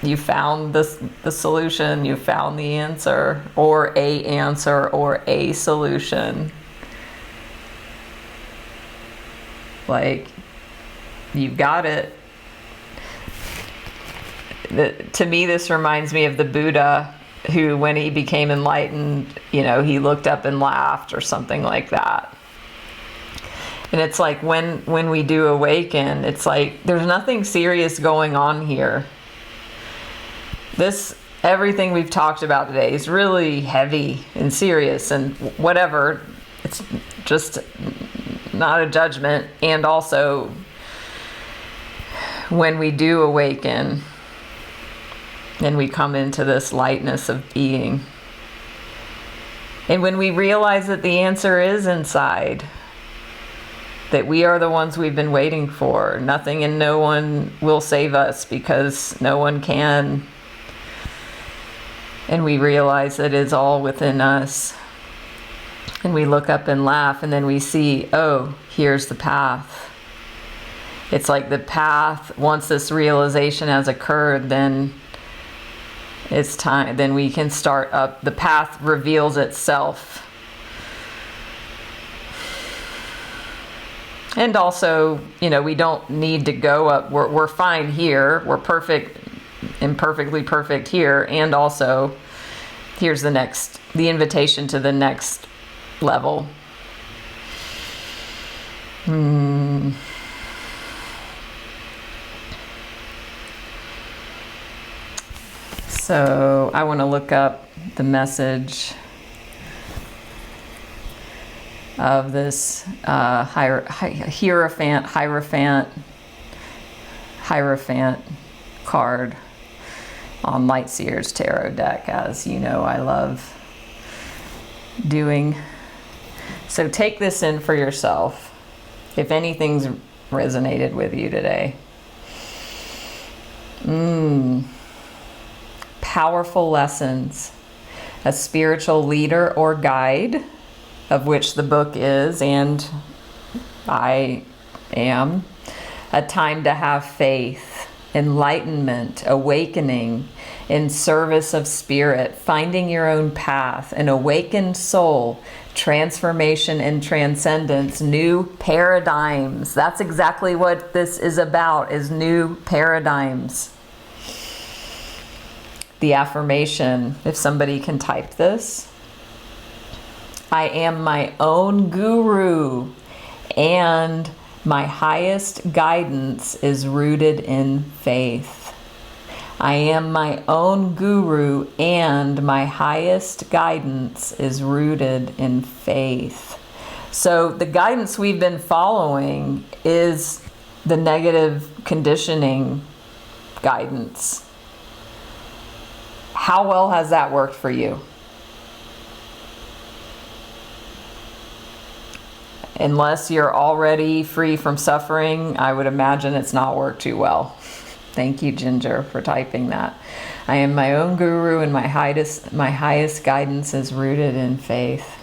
you found the solution, you found the answer or a solution. Like, you've got it. To me, this reminds me of the Buddha, who, when he became enlightened, he looked up and laughed or something like that. And it's like when we do awaken, it's like there's nothing serious going on here. Everything we've talked about today is really heavy and serious and whatever. It's just not a judgment. And also, when we do awaken and we come into this lightness of being, and when we realize that the answer is inside, that we are the ones we've been waiting for, nothing and no one will save us because no one can. And we realize that it's all within us. And we look up and laugh, and then we see, oh, here's the path. It's like the path, once this realization has occurred, then it's time, then we can start up. The path reveals itself. And also, we don't need to go up. We're fine here. We're perfect, imperfectly perfect here. And also, here's the invitation to the next level. So I want to look up the message of this Hierophant card on Lightseer's tarot deck, as you know I love doing. So take this in for yourself, if anything's resonated with you today. Powerful lessons. A spiritual leader or guide, of which the book is, and I am. A time to have faith, enlightenment, awakening, in service of spirit, finding your own path, an awakened soul, transformation and transcendence, new paradigms. That's exactly what this is about, is new paradigms. The affirmation, if somebody can type this: I am my own guru, and my highest guidance is rooted in faith. I am my own guru, and my highest guidance is rooted in faith. So the guidance we've been following is the negative conditioning guidance. How well has that worked for you? Unless you're already free from suffering, I would imagine it's not worked too well. Thank you, Ginger, for typing that. I am my own guru, and my highest guidance is rooted in faith.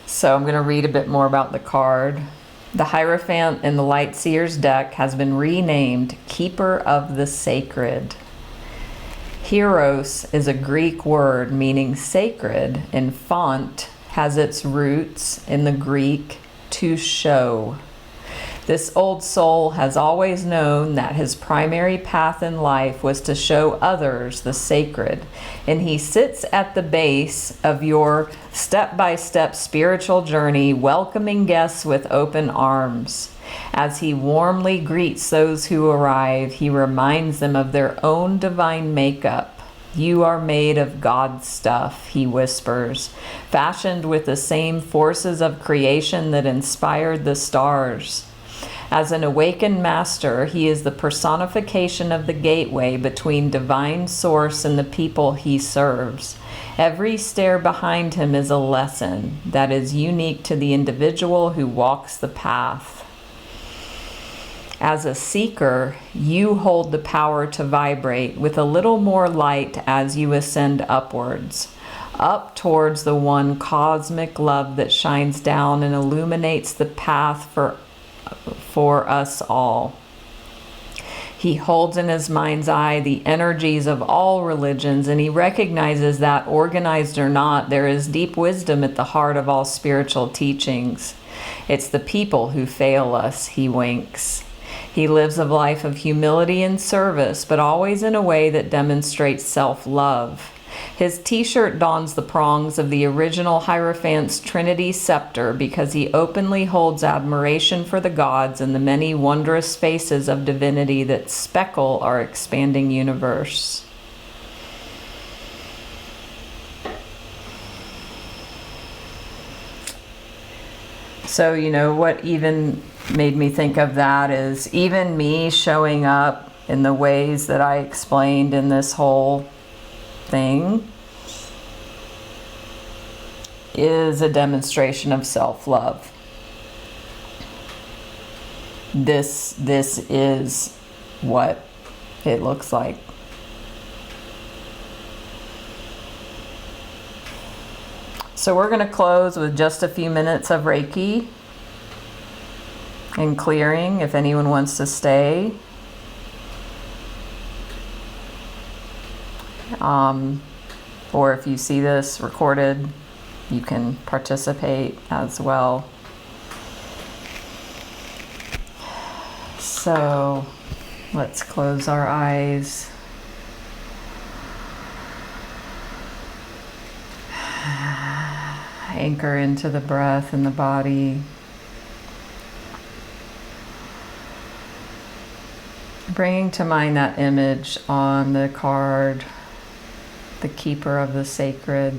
So I'm going to read a bit more about the card. The Hierophant in the Lightseer's deck has been renamed Keeper of the Sacred. Hieros is a Greek word meaning sacred, and font has its roots in the Greek to show. This old soul has always known that his primary path in life was to show others the sacred, and he sits at the base of your step-by-step spiritual journey, welcoming guests with open arms. As he warmly greets those who arrive, he reminds them of their own divine makeup. You are made of God's stuff, he whispers, fashioned with the same forces of creation that inspired the stars. As an awakened master, he is the personification of the gateway between divine source and the people he serves. Every stair behind him is a lesson that is unique to the individual who walks the path. As a seeker, you hold the power to vibrate with a little more light as you ascend upwards, up towards the one cosmic love that shines down and illuminates the path for us all. He holds in his mind's eye the energies of all religions, and he recognizes that, organized or not, there is deep wisdom at the heart of all spiritual teachings. It's the people who fail us, he winks. He lives a life of humility and service, but always in a way that demonstrates self-love. His t-shirt dons the prongs of the original Hierophant's Trinity scepter because he openly holds admiration for the gods and the many wondrous faces of divinity that speckle our expanding universe. So, you know, what even made me think of that is even me showing up in the ways that I explained in this whole thing is a demonstration of self-love. This is what it looks like. So we're going to close with just a few minutes of Reiki and clearing if anyone wants to stay. Or if you see this recorded, you can participate as well. So let's close our eyes. Anchor into the breath and the body. Bringing to mind that image on the card, the keeper of the sacred.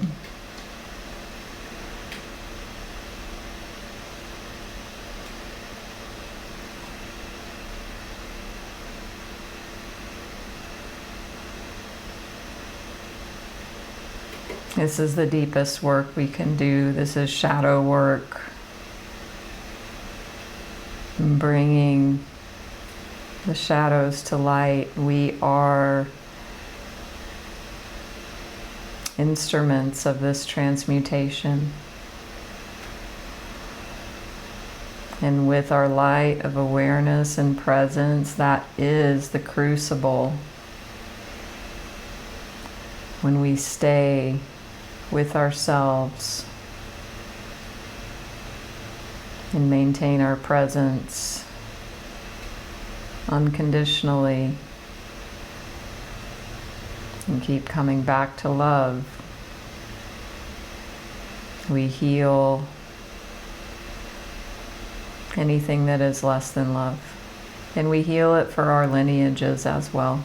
This is the deepest work we can do. This is shadow work. Bringing the shadows to light. We are instruments of this transmutation. And with our light of awareness and presence, that is the crucible. When we stay with ourselves and maintain our presence unconditionally and keep coming back to love, we heal anything that is less than love. And we heal it for our lineages as well.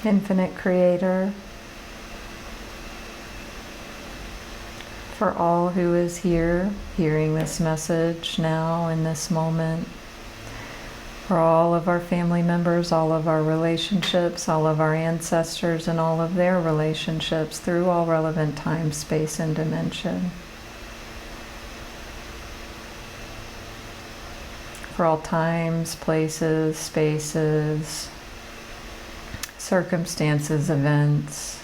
Infinite Creator, for all who is here, hearing this message now in this moment, for all of our family members, all of our relationships, all of our ancestors and all of their relationships through all relevant time, space, and dimension. For all times, places, spaces, circumstances, events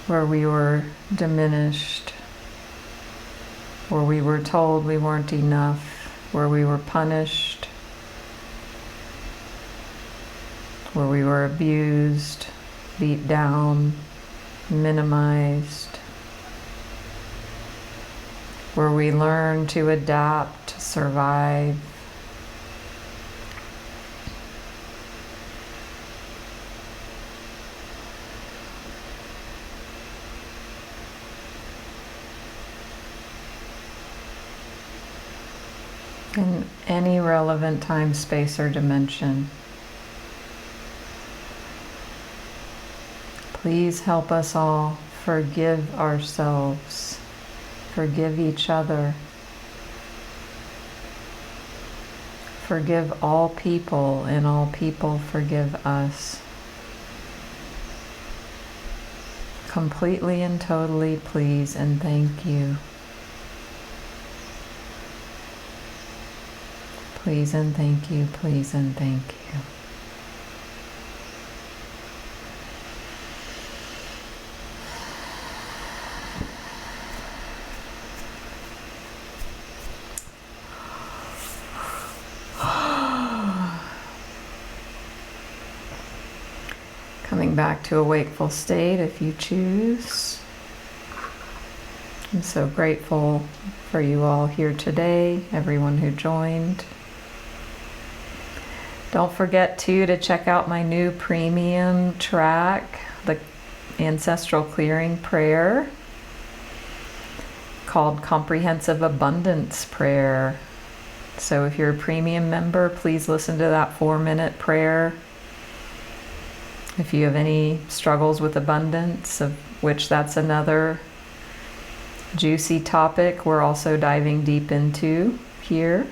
where we were diminished, where we were told we weren't enough, where we were punished, where we were abused, beat down, minimized, where we learned to adapt, survive. in any relevant time, space, or dimension. Please help us all forgive ourselves, forgive each other, forgive all people, and all people forgive us. Completely and totally, please and thank you. Please and thank you, please and thank you. Coming back to a wakeful state if you choose. I'm so grateful for you all here today, everyone who joined. Don't forget too to check out my new premium track, the Ancestral Clearing Prayer, called Comprehensive Abundance Prayer. So if you're a premium member, please listen to that 4-minute prayer. If you have any struggles with abundance, of which that's another juicy topic we're also diving deep into here.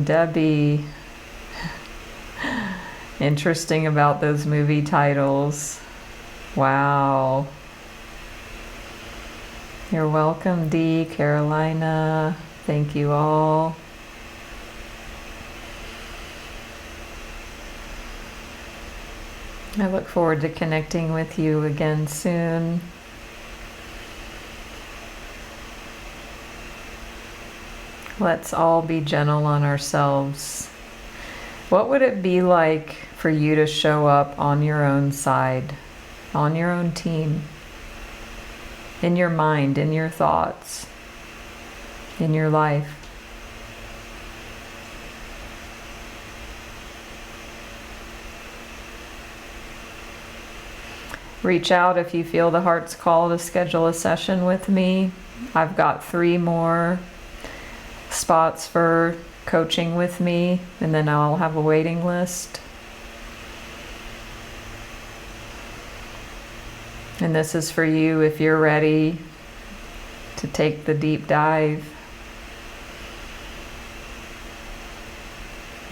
Debbie. Interesting about those movie titles. Wow. You're welcome, Dee, Carolina. Thank you all. I look forward to connecting with you again soon. Let's all be gentle on ourselves. What would it be like for you to show up on your own side, on your own team, in your mind, in your thoughts, in your life? Reach out if you feel the heart's call to schedule a session with me. I've got 3 more spots for coaching with me, and then I'll have a waiting list. And this is for you if you're ready to take the deep dive.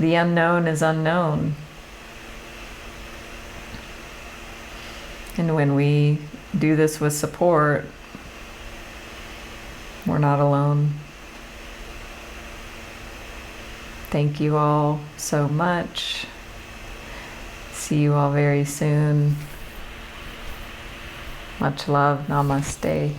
The unknown is unknown. And when we do this with support, we're not alone. Thank you all so much. See you all very soon. Much love. Namaste.